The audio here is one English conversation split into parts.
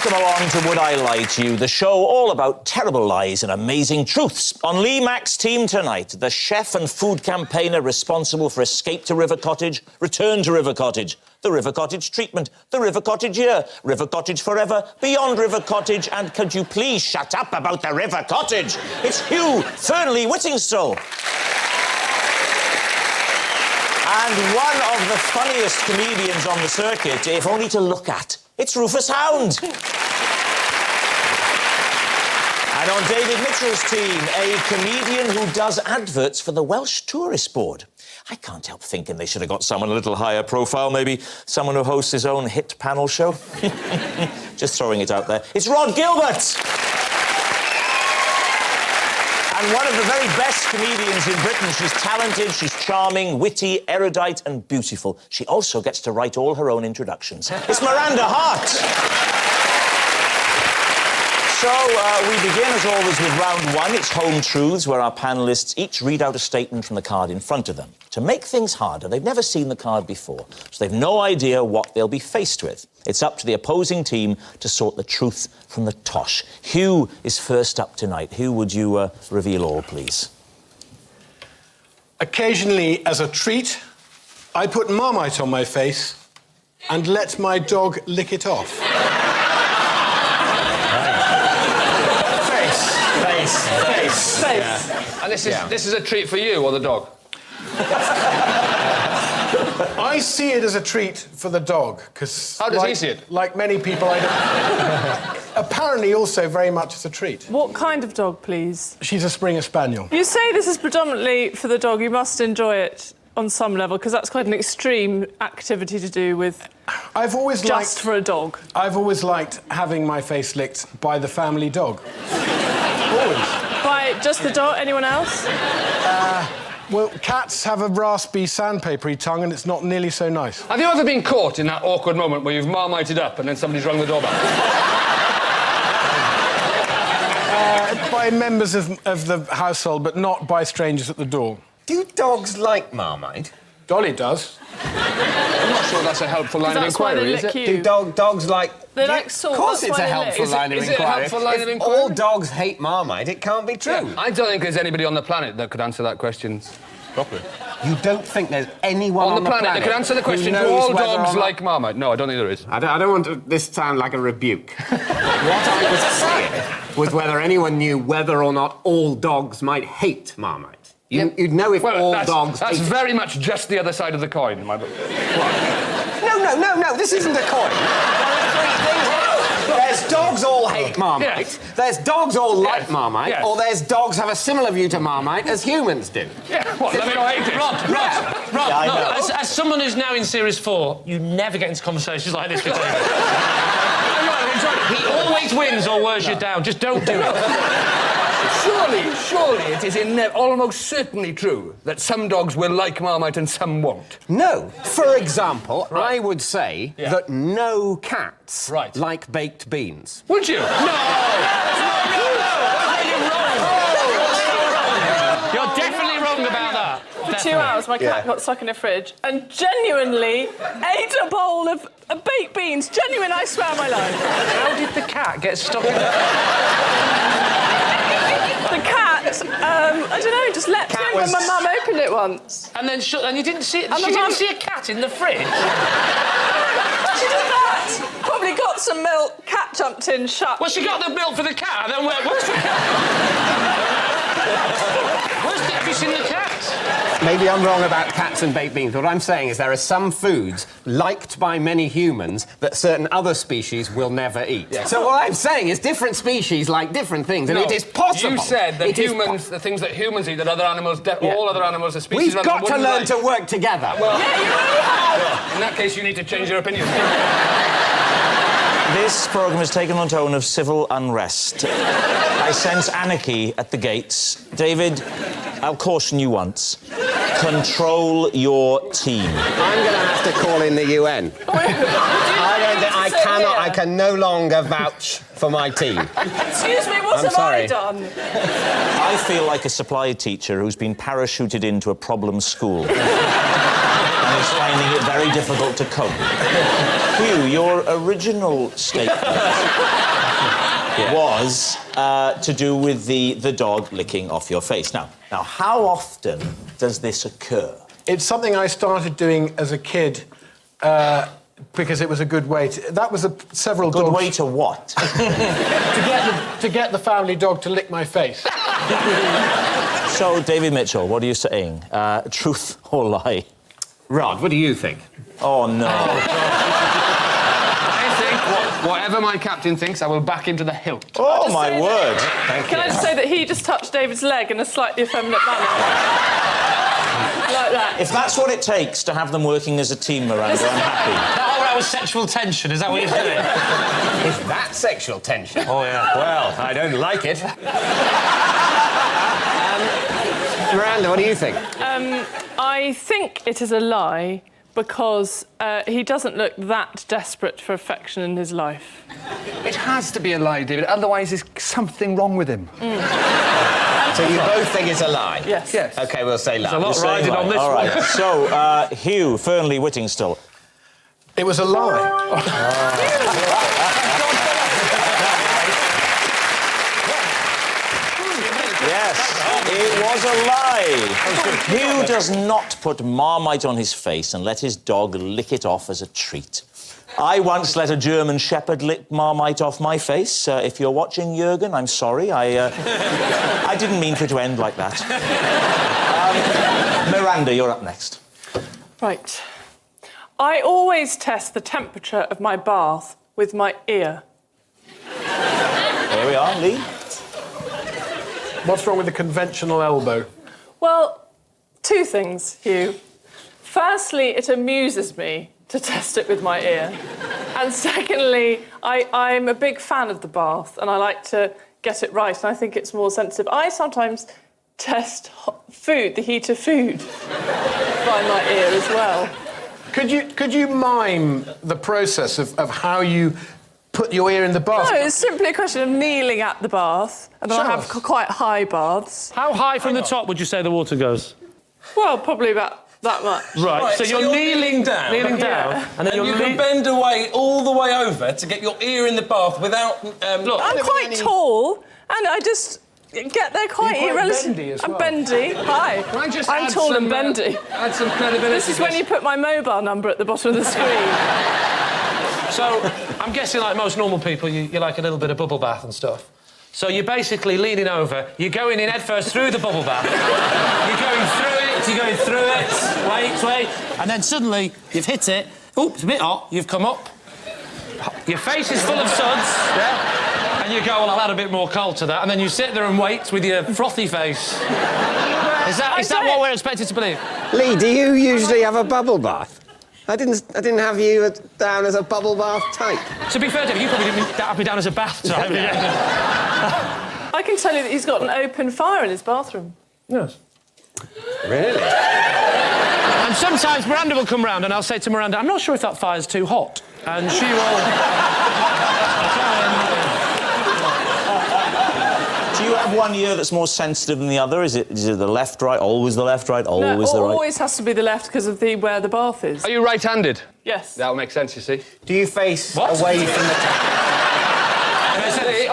Welcome along to Would I Lie to You, the show all about terrible lies and amazing truths. On Lee Mack's team tonight, the chef and food campaigner responsible for Escape to River Cottage, Return to River Cottage, the River Cottage treatment, the River Cottage year, River Cottage forever, Beyond River Cottage, and could you please shut up about the River Cottage? It's Hugh Fearnley-Whittingstall. And one of the funniest comedians on the circuit, if only to look at. It's Rufus Hound. And on David Mitchell's team, a comedian who does adverts for the Welsh Tourist Board. I can't help thinking they should have got someone a little higher profile, maybe someone who hosts his own hit panel show. Just throwing it out there. It's Rhod Gilbert. And one of the very best comedians in Britain. She's talented, she's charming, witty, erudite and beautiful. She also gets to write all her own introductions. It's Miranda Hart. So, we begin, as always, with round one. It's Home Truths, where our panellists each read out a statement from the card in front of them. To make things harder, they've never seen the card before, so they've no idea what they'll be faced with. It's up to the opposing team to sort the truth from the tosh. Hugh is first up tonight. Hugh, would you reveal all, please? Occasionally, as a treat, I put Marmite on my face and let my dog lick it off. Face. Yeah. And this is a treat for you or the dog? I see it as a treat for the dog, because... How does he see it? Like many people, I don't... Apparently also very much as a treat. What kind of dog, please? She's a Springer Spaniel. You say this is predominantly for the dog. You must enjoy it on some level, because that's quite an extreme activity to do with... I've always just for a dog. I've always liked having my face licked by the family dog. Always. By just the dog? Anyone else? Well, cats have a raspy, sandpapery tongue, and it's not nearly so nice. Have you ever been caught in that awkward moment where you've marmited up and then somebody's rung the doorbell? By members of the household, but not by strangers at the door. Do dogs like Marmite? Dolly does. I'm not sure that's a helpful line of inquiry, is it? Do dogs like... They like salt. Of course it's a helpful line of inquiry. Is it a helpful line of If inquiry? all dogs hate Marmite, it can't be true. Yeah, I don't think there's anybody on the planet that could answer that question properly. You don't think there's anyone on the planet that could answer the question, do all dogs like Marmite? No, I don't think there is. I don't want this to sound like a rebuke. What I was saying was whether anyone knew whether or not all dogs might hate Marmite. You'd know if all dogs... That's very much just the other side of the coin, in my book. No, this isn't a coin. There are three things here. There's dogs all hate Marmite, Yes. there's dogs all like Yes. Marmite, Yes. or there's dogs have a similar view to Marmite as humans do. Yeah, what, let me not hate it? Rod, I no, know. as someone who's now in Series 4, you never get into conversations like this with David. He always wins or wears you down. Just don't do it. Surely it is almost certainly true that some dogs will like Marmite and some won't. No. For example, I would say that no cats like baked beans. Would you? No! You're definitely wrong about that. For 2 hours, my cat got stuck in a fridge and genuinely ate a bowl of baked beans. Genuine, I swear on my life. How did the cat get stuck in the... The cat, I don't know, just leapt in when my mum opened it once. And then and you didn't see it? And She didn't see a cat in the fridge? She did that. Probably got some milk, cat jumped in, shut. Well, she got the milk for the cat, then where's the cat? Have you seen the cat? Maybe I'm wrong about cats and baked beans. What I'm saying is there are some foods liked by many humans that certain other species will never eat. Yeah. So what I'm saying is different species like different things, and it is possible. You said that the things that humans eat, that other animals, all other animals, the species... We've got to learn to work together. Well, yeah, you really have. In that case, you need to change your opinion. This programme has taken on a tone of civil unrest. I sense anarchy at the gates. David, I'll caution you once. Control your team. I'm going to have to call in the UN. I can no longer vouch for my team. Excuse me, what have I done? I feel like a supply teacher who's been parachuted into a problem school and is finding it very difficult to cope. Hugh, your original statement was to do with the dog licking off your face. Now, how often does this occur? It's something I started doing as a kid because it was a good way to... That was several Good dogs... way to what? to get the family dog to lick my face. So, David Mitchell, what are you saying? Truth or lie? Rod, what do you think? Oh, no. I think whatever my captain thinks, I will back him to the hilt. Oh, my word. Can I just say that he just touched David's leg in a slightly effeminate manner? Like that. If that's what it takes to have them working as a team, Miranda, I'm happy. That whole round was sexual tension, is that what you're doing? Is that sexual tension? Oh, yeah. Well, I don't like it. Miranda, what do you think? I think it is a lie because he doesn't look that desperate for affection in his life. It has to be a lie, David, otherwise there's something wrong with him. So you both think it's a lie? Yes. Yes. OK, we'll say lie. There's a lot Saying riding lie. on this All one. right. So, Hugh Fearnley-Whittingstall. It was a lie. Yes, it was a lie. Hugh does not put Marmite on his face and let his dog lick it off as a treat. I once let a German Shepherd lick Marmite off my face. If you're watching, Jürgen, I'm sorry. I didn't mean for it to end like that. Miranda, you're up next. Right. I always test the temperature of my bath with my ear. Here we are, Lee. What's wrong with the conventional elbow? Well, two things, Hugh. Firstly, it amuses me to test it with my ear. And secondly, I'm a big fan of the bath and I like to get it right and I think it's more sensitive. I sometimes test food, the heat of food, by my ear as well. Could you mime the process of how you put your ear in the bath? No, it's simply a question of kneeling at the bath and I have quite high baths. How high from the top would you say the water goes? Well, probably about that much. Right, so you're kneeling down. Kneeling down. Yeah. And then And you can bend away all the way over to get your ear in the bath without... Look, I'm quite tall and I just get there quite You're quite irrelevant. bendy as I'm well. bendy. Hi. Can I just I'm add tall some, and bendy. Add some credibility. This is when you put my mobile number at the bottom of the screen. so I'm guessing like most normal people, you like a little bit of bubble bath and stuff. So you're basically leaning over, you're going in headfirst through the bubble bath. You're going through it, wait, and then suddenly you've hit it. Oops, it's a bit hot. You've come up. Your face is full of suds, yeah? And you go, well, I'll add a bit more coal to that. And then you sit there and wait with your frothy face. Is that what we're expected to believe? Lee, do you usually have a bubble bath? I didn't have you down as a bubble bath type. To be fair, David, you probably didn't have me down as a bath type. I can tell you that he's got an open fire in his bathroom. Yes. Really? And sometimes Miranda will come round and I'll say to Miranda, I'm not sure if that fire's too hot. And she will... Do you have one ear that's more sensitive than the other? Is it the left, right, always the left, right, always the right? Always has to be the left because of where the bath is. Are you right-handed? Yes. That'll make sense, you see. Do you face What? away from the tap?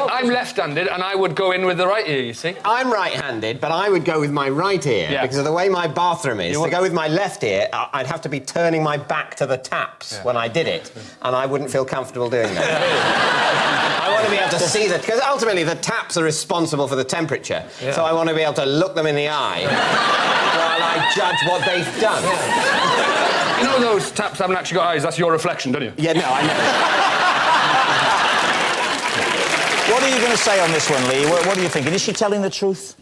I'm left-handed and I would go in with the right ear, you see. I'm right-handed, but I would go with my right ear Yeah. because of the way my bathroom is. To go with my left ear, I'd have to be turning my back to the taps when I did it, and I wouldn't feel comfortable doing that. I want to be able to see that, because ultimately the taps are responsible for the temperature, so I want to be able to look them in the eye while I judge what they've done. You know those taps haven't actually got eyes, that's your reflection, don't you? Yeah, no, I know. What are you going to say on this one, Lee? What are you thinking? Is she telling the truth?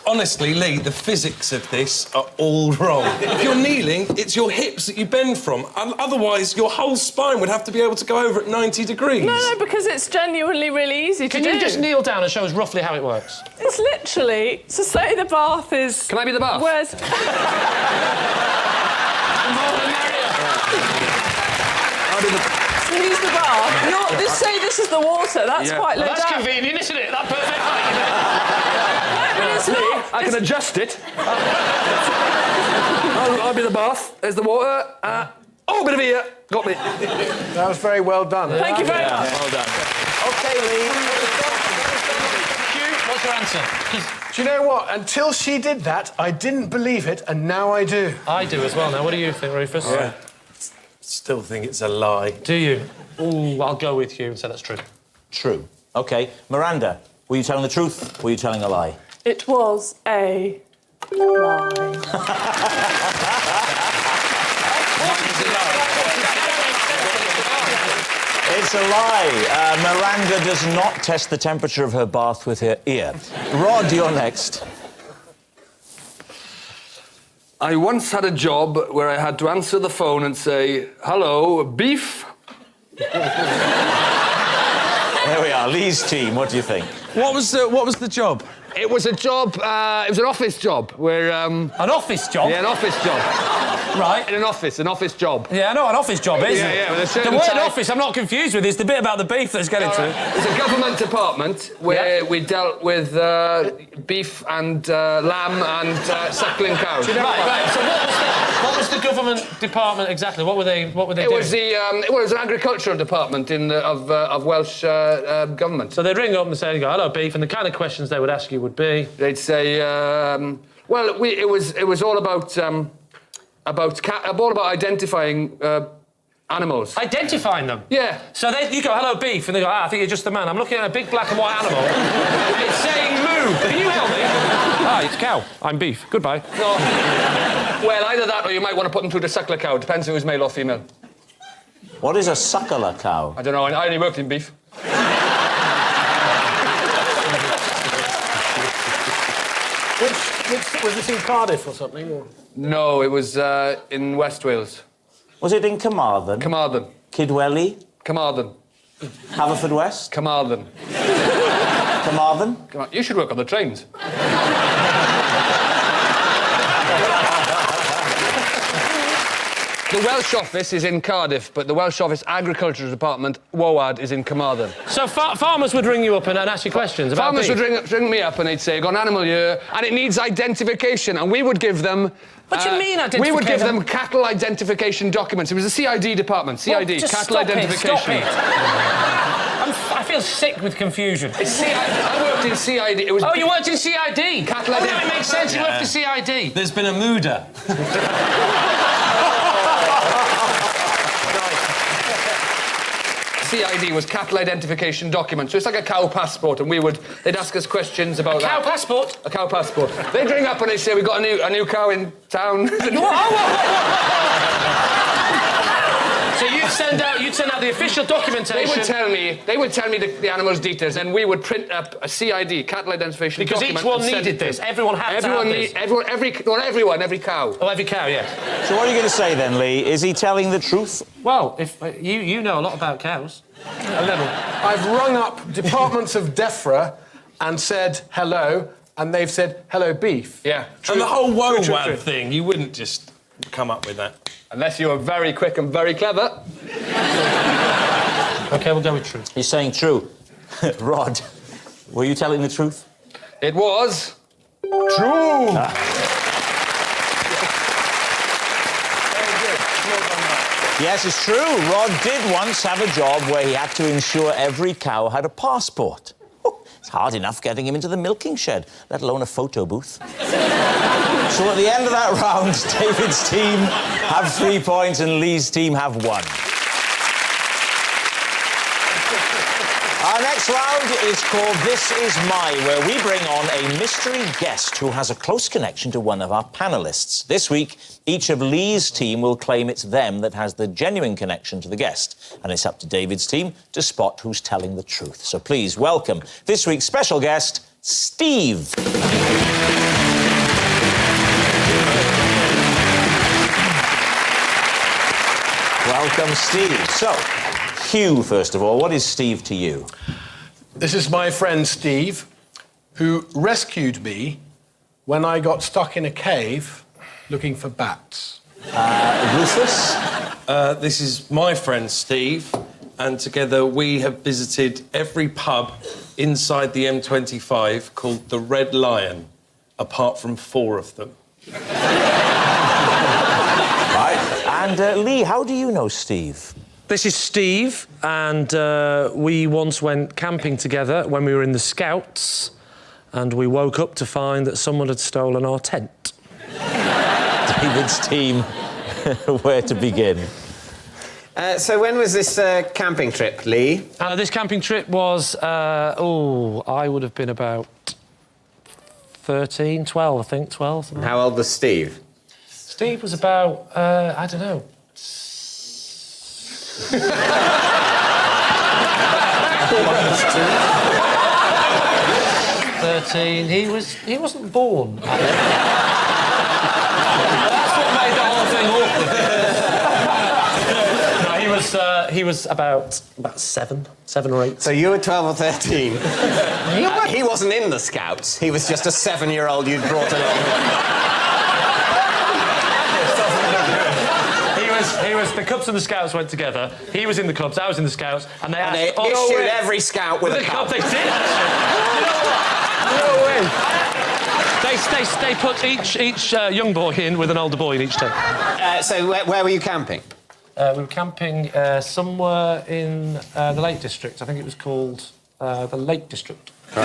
Honestly, Lee, the physics of this are all wrong. If you're kneeling, it's your hips that you bend from. Otherwise, your whole spine would have to be able to go over at 90 degrees. No, because it's genuinely really easy to do. Can you just kneel down and show us roughly how it works? It's literally... So say the bath is... Can I be the bath? Where's... So he's the bath. Just say this is the water. That's quite low Well, that's down. convenient, isn't it? That perfect height. No, but it's not. I can adjust it. I'll be the bath. There's the water. Oh, Oh, bit of ear. Got me. That was very well done. Thank you very much. Well done. OK, Lee. Hugh, what's your answer? 'Cause Do you know what? Until she did that, I didn't believe it, and now I do. I do as well now. What do you think, Rufus? Still think it's a lie. Do you? Ooh, I'll go with you and say that's true. True. OK, Miranda, were you telling the truth? Or were you telling a lie? It was a lie. It's a lie. Miranda does not test the temperature of her bath with her ear. Rod, you're next. I once had a job where I had to answer the phone and say, hello, beef? There we are. Lee's team, what do you think? What was the job? It was a job, it was an office job where... An office job? Yeah, an office job. Right. In an office job. Yeah, I know an office job is. Yeah, with a The certain word type. office I'm not confused with is the bit about the beef that's getting to. It's a government department where we dealt with beef and lamb and suckling cows. Right. So what was the government department exactly? What were they It doing? was it was an agricultural department of Welsh government. So they'd ring up and say, hello, beef, and the kind of questions they would ask you would be... They'd say, it was all about identifying animals. Identifying them? Yeah. So you go, hello, beef, and they go, I think you're just the man. I'm looking at a big black and white animal. It's saying move. Can you help me? It's cow. I'm beef. Goodbye. No. Well, either that or you might want to put them through the suckler cow. Depends if it was male or female. What is a suckler cow? I don't know. I only worked in beef. Which was this in Cardiff or something? Or? No, it was in West Wales. Was it in Carmarthen? Carmarthen. Kidwelly? Carmarthen. Haverfordwest? Carmarthen. Carmarthen? You should work on the trains. The Welsh office is in Cardiff, but the Welsh office agriculture department, WOAD, is in Carmarthen. So farmers would ring you up and ask you questions about Farmers beef? would ring me up and they'd say, got an animal here, and it needs identification, and we would give them... What do you mean identification? We would give them cattle identification documents. It was the CID department, CID, just cattle stop identification. Stop it. I feel sick with confusion. I worked in CID. It was Oh, you worked in CID? Cattle Oh, that makes sense. You worked for CID. There's been a mooder. CID was cattle identification document, so it's like a cow passport, and they'd ask us questions about Cow that. passport? A cow passport. They'd ring up and they'd say, we've got a new cow in town. So you'd send out the official documentation. They would tell me the animal's details, and we would print up a CID, cattle identification Because document. each one and send needed it to this. them. Everyone had to have this. Every cow. Oh, every cow, yes. So what are you going to say then, Lee? Is he telling the truth? Well, if you know a lot about cows. A little. I've rung up departments of DEFRA and said hello, and they've said hello, beef. Yeah. And the whole true. WOAD thing, you wouldn't just come up with that. Unless you were very quick and very clever. OK, we'll go with true. You're saying true. Rod, were you telling the truth? It was... True! Yes, it's true. Rod did once have a job where he had to ensure every cow had a passport. Oh, it's hard enough getting him into the milking shed, let alone a photo booth. So at the end of that round, David's team have 3 points and Lee's team have 1. Our next round is called This Is My, where we bring on a mystery guest who has a close connection to one of our panellists. This week, each of Lee's team will claim it's them that has the genuine connection to the guest, and it's up to David's team to spot who's telling the truth. So please welcome this week's special guest, Steve. Welcome, Steve. So, Hugh, first of all, what is Steve to you? This is my friend Steve, who rescued me when I got stuck in a cave looking for bats. Rufus? This is my friend Steve, and together we have visited every pub inside the M25 called the Red Lion, apart from 4 of them. Right. And Lee, how do you know Steve? This is Steve, and we once went camping together when we were in the Scouts, and we woke up to find that someone had stolen our tent. David's team, where to begin? So when was this camping trip, Lee? This camping trip was, I would have been about 13, 12, I think, 12. And how old was Steve? Steve was about, I don't know. 13. He wasn't born. That's what made the whole thing awkward. No, he was about 7 or 8. So you were 12 or 13. He wasn't in the Scouts. He was just a 7-year-old you'd brought along. He was. The Cubs and the Scouts went together. He was in the Cubs, I was in the Scouts, and they asked... They issued every Scout with a cup. They did, No way. They put each young boy in with an older boy in each tent. So where were you camping? We were camping somewhere in the Lake District. I think it was called the Lake District. You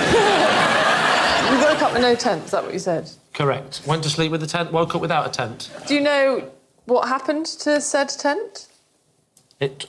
woke up with no tent, is that what you said? Correct. Went to sleep with a tent, woke up without a tent. Do you know what happened to said tent?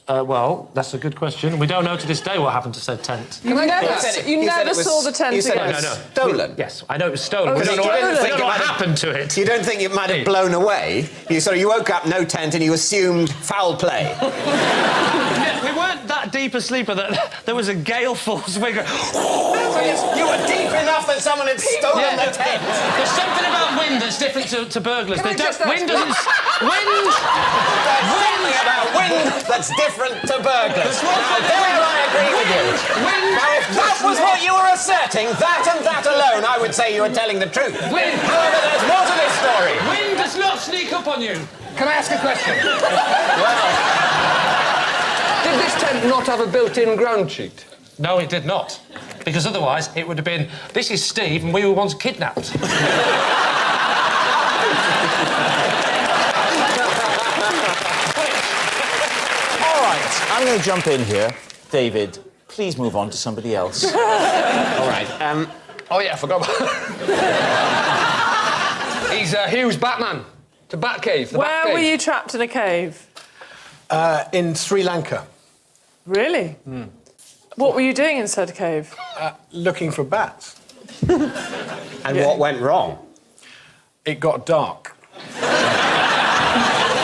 Well, that's a good question. We don't know to this day what happened to said tent. You never saw the tent you said again? it was stolen? Yes, I know it was stolen. Oh, We it don't was know stolen. we don't know what happened to it. You don't think it might have blown away? You woke up, no tent, and you assumed foul play. We weren't that deep a sleeper that there was a gale force wind. You were deep enough that someone had stolen the tent. There's something about wind that's different to burglars. Can I just ask- Wind doesn't... Wind... Something about wind that's different to burglars. Now, there I agree with you. Now, if that was what you were asserting, that and that alone, I would say you were telling the truth. However, there's more to this story. Wind does not sneak up on you. Can I ask a question? Well, Did this tent not have a built-in ground sheet? No, it did not. Because otherwise, it would have been, this is Steve and we were once kidnapped. All right, I'm going to jump in here. David, please move on to somebody else. all right. Oh, yeah, I forgot about He's Hugh's Batman. To Batcave. Where were you trapped in a cave? In Sri Lanka, Really? What were you doing in said cave? looking for bats. And what went wrong? It got dark.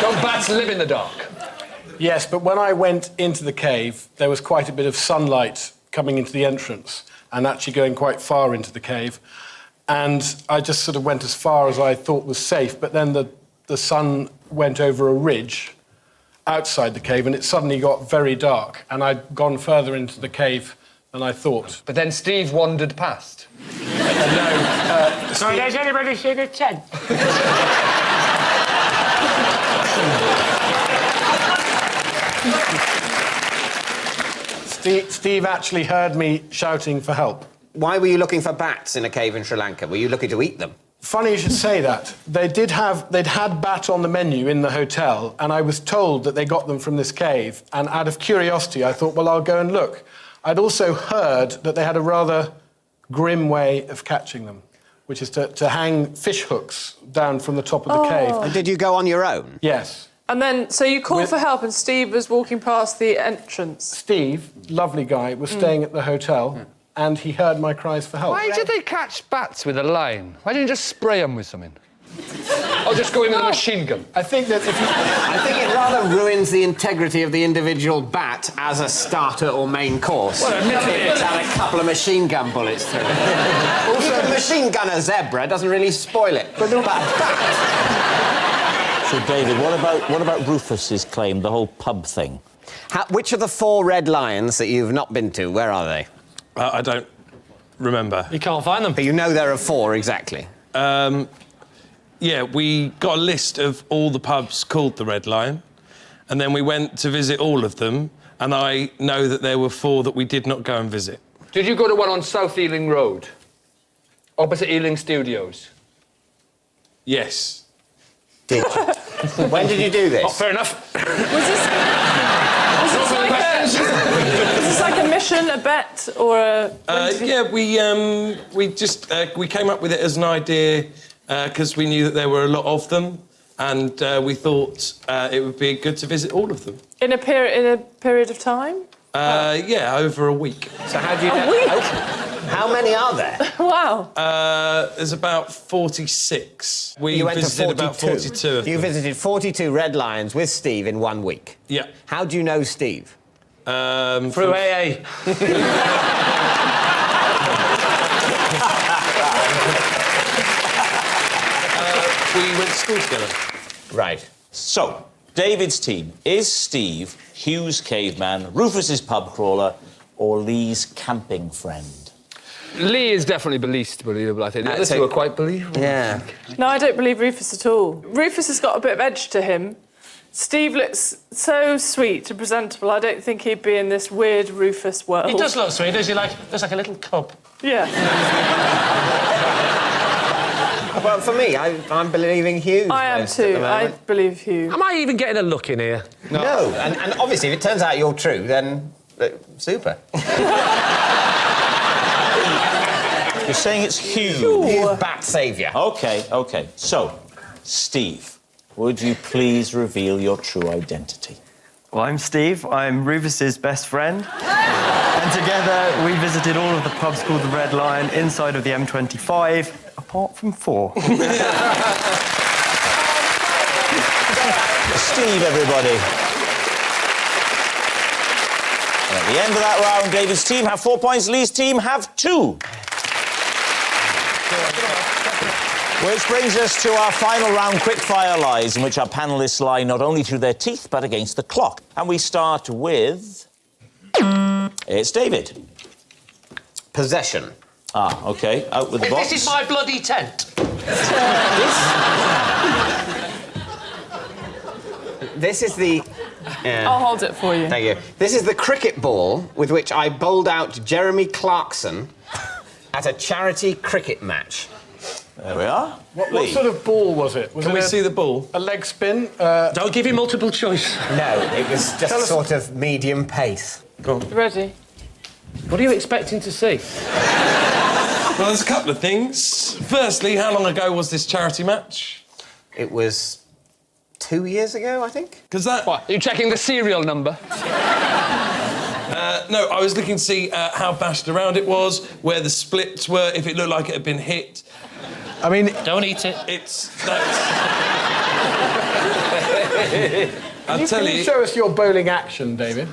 Don't bats live in the dark? Yes, but when I went into the cave, there was quite a bit of sunlight coming into the entrance and actually going quite far into the cave. And I just sort of went as far as I thought was safe, but then the sun went over a ridge outside the cave and it suddenly got very dark and I'd gone further into the cave than I thought. But then Steve wandered past. Sorry, has anybody seen a tent? Steve actually heard me shouting for help. Why were you looking for bats in a cave in Sri Lanka? Were you looking to eat them? Funny you should say that. They'd had bat on the menu in the hotel, and I was told that they got them from this cave. And out of curiosity, I thought, well, I'll go and look. I'd also heard that they had a rather grim way of catching them, which is to hang fish hooks down from the top of the cave. And did you go on your own? Yes. And then, so you called for help and Steve was walking past the entrance. Steve, lovely guy, was staying at the hotel, and he heard my cries for help. Why did they catch bats with a line? Why didn't you just spray them with something? Or just go in with a machine gun? I think that if you... I think it rather ruins the integrity of the individual bat as a starter or main course. Well, admittedly, It's had a couple of machine gun bullets through it. Also, you can machine gun a zebra, doesn't really spoil it. But a bat... So, David, what about Rufus's claim, the whole pub thing? Which of the 4 Red Lions that you've not been to, where are they? I don't remember. You can't find them. But you know there are 4 exactly. Yeah, we got a list of all the pubs called the Red Lion, and then we went to visit all of them, and I know that there were 4 that we did not go and visit. Did you go to one on South Ealing Road? Opposite Ealing Studios? Yes. Did you? When did you do this? Oh, fair enough. Was this like a mission, a bet, or a... Yeah, we came up with it as an idea because we knew that there were a lot of them, and we thought it would be good to visit all of them. In a period of time? Yeah, over a week. So how do you know? week? How many are there? Wow. There's about 46. We You went to visited 42. about 42 of You them. visited 42 Red Lions with Steve in 1 week. Yeah. How do you know Steve? Through AA. We went to school together. Right. So, David's team. Is Steve Hugh's caveman, Rufus's pub crawler, or Lee's camping friend? Lee is definitely the least believable, I think. The others two are quite believable. Yeah. No, I don't believe Rufus at all. Rufus has got a bit of edge to him. Steve looks so sweet and presentable. I don't think he'd be in this weird Rufus world. He does look sweet, does he? Looks like a little cub. Yeah. Well, for me, I'm believing Hugh. I am too. I believe Hugh. Am I even getting a look in here? No. And obviously, if it turns out you're true, then super. You're saying it's Hugh. Hugh's bat saviour. OK. So, Steve, would you please reveal your true identity? Well, I'm Steve. I'm Rufus's best friend. And together, we visited all of the pubs called the Red Lion inside of the M25, apart from 4. Steve, everybody. And at the end of that round, David's team have 4 points, Lee's team have 2. Which brings us to our final round, quickfire lies, in which our panellists lie not only through their teeth, but against the clock. And we start with... It's David. Possession. Ah, OK. Out with the box. This is my bloody tent. This is the... I'll hold it for you. Thank you. This is the cricket ball with which I bowled out Jeremy Clarkson at a charity cricket match. There we are. What sort of ball was it? Can we see the ball? A leg spin? Don't give him multiple choice. No, it was just sort of medium pace. Go on. Ready? What are you expecting to see? Well, there's a couple of things. Firstly, how long ago was this charity match? It was 2 years ago, I think. Because that... What, are you checking the serial number? No, I was looking to see how bashed around it was, where the splits were, if it looked like it had been hit. I mean... Don't eat it. I'll tell Can you show us your bowling action, David?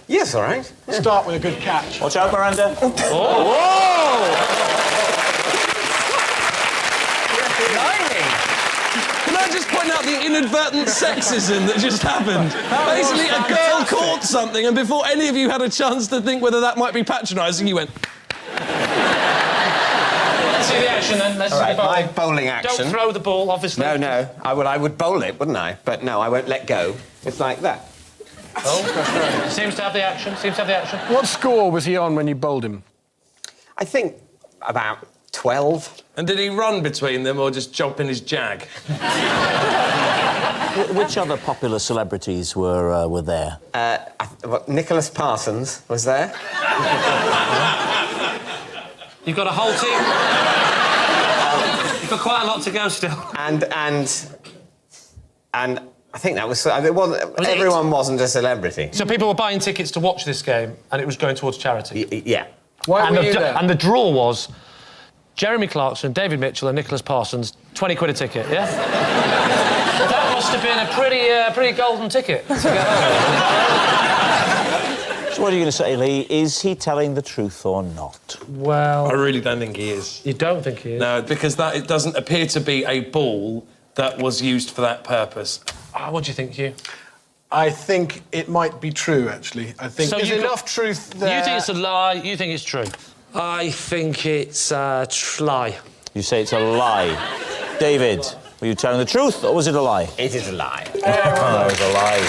Yes, all right. Start with a good catch. Watch out, Miranda. Can I just point out the inadvertent sexism that just happened? Basically, a girl caught something, and before any of you had a chance to think whether that might be patronising, you went... Let's see the action then. Let's All see right, the ball. my bowling action. Don't throw the ball, obviously. No. I would bowl it, wouldn't I? But no, I won't let go. It's like that. Oh, seems to have the action. What score was he on when you bowled him? I think about 12. And did he run between them or just jump in his jag? Which other popular celebrities were there? Nicholas Parsons was there. You've got a whole team. You've got quite a lot to go still. And I think that was... everyone wasn't a celebrity. So people were buying tickets to watch this game, and it was going towards charity. Yeah. Why were you there? And the draw was Jeremy Clarkson, David Mitchell, and Nicholas Parsons. 20 quid a ticket. Yeah. That must have been a pretty golden ticket to get So what are you going to say, Lee? Is he telling the truth or not? Well, I really don't think he is. you don't think he is? No, because it doesn't appear to be a ball that was used for that purpose. What do you think, Hugh? I think it might be true, actually. I think So there's you got- enough truth there. You think it's a lie, you think it's true? I think it's a lie. You say it's a lie. David, were you telling the truth or was it a lie? It is a lie. It was a lie.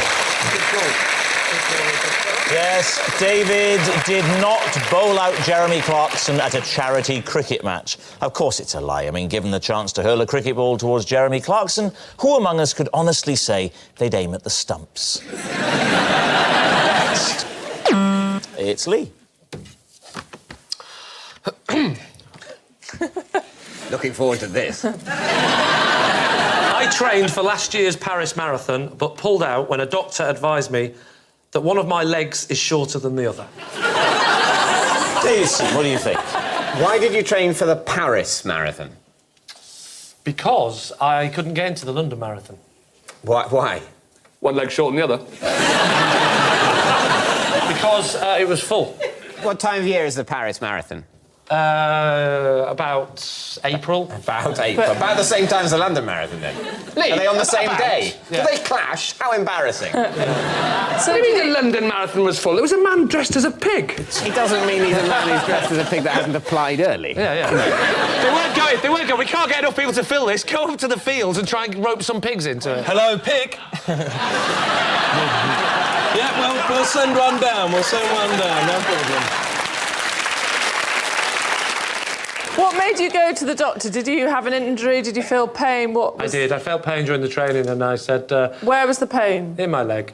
Yes, David did not bowl out Jeremy Clarkson at a charity cricket match. Of course it's a lie. I mean, given the chance to hurl a cricket ball towards Jeremy Clarkson, who among us could honestly say they'd aim at the stumps? Next. It's Lee. Looking forward to this. I trained for last year's Paris Marathon, but pulled out when a doctor advised me that one of my legs is shorter than the other. Daisy, what do you think? Why did you train for the Paris Marathon? Because I couldn't get into the London Marathon. Why? One leg short than the other. Because it was full. What time of year is the Paris Marathon? About April. About April. About the same time as the London Marathon, then. Lee, Are they on the same day? Yeah. Do they clash? How embarrassing. So what do you mean the London Marathon was full? It was a man dressed as a pig. He doesn't mean he's a man who's dressed as a pig that hasn't applied early. Yeah. They weren't going. We can't get enough people to fill this. Go up to the fields and try and rope some pigs into it. Hello, pig. Yeah, well, we'll send one down. No problem. What made you go to the doctor? Did you have an injury? Did you feel pain? What was... I did. I felt pain during the training and I said... Where was the pain? in my leg.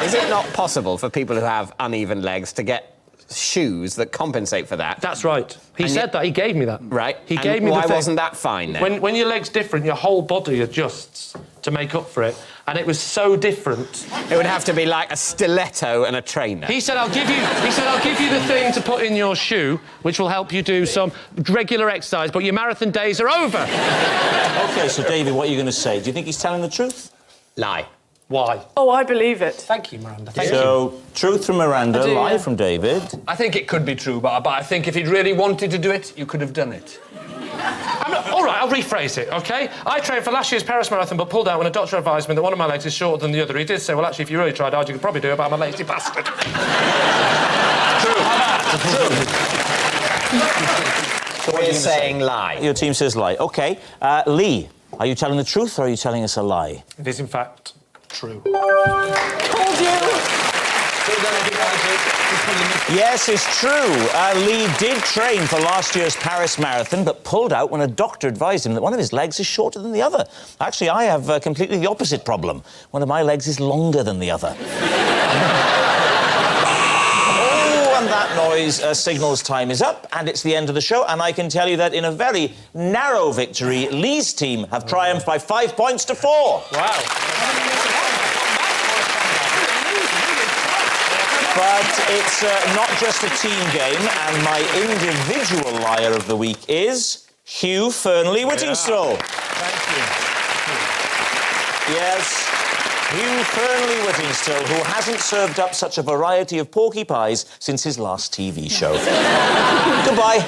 Is it not possible for people who have uneven legs to get shoes that compensate for that? That's right. He said that. He gave me that. Right. He And gave me the why thing. wasn't that fine, then? When your leg's different, your whole body adjusts to make up for it. And it was so different. It would have to be like a stiletto and a trainer. He said, I'll give you the thing to put in your shoe, which will help you do some regular exercise, but your marathon days are over. OK, so, David, what are you going to say? Do you think he's telling the truth? Lie. Why? Oh, I believe it. Thank you, Miranda. Thank you. So, truth from Miranda, I do, lie yeah. from David. I think it could be true, but I think if he'd really wanted to do it, you could have done it. All right, I'll rephrase it, OK? I trained for last year's Paris Marathon, but pulled out when a doctor advised me that one of my legs is shorter than the other. He did say, well, actually, if you really tried hard, you could probably do it, but I'm a lazy bastard. So we're saying lie. Your team says lie. OK. Lee, are you telling the truth or are you telling us a lie? It is, in fact, true. Told you. Yes, it's true. Lee did train for last year's Paris Marathon, but pulled out when a doctor advised him that one of his legs is shorter than the other. Actually, I have completely the opposite problem. One of my legs is longer than the other. Oh, and that noise signals time is up, and it's the end of the show, and I can tell you that in a very narrow victory, Lee's team have triumphed by 5 points to 4. Wow. But it's not just a team game, and my individual liar of the week is Hugh Fearnley-Whittingstall. Thank you. Yes, Hugh Fearnley-Whittingstall, who hasn't served up such a variety of porky pies since his last TV show. Goodbye.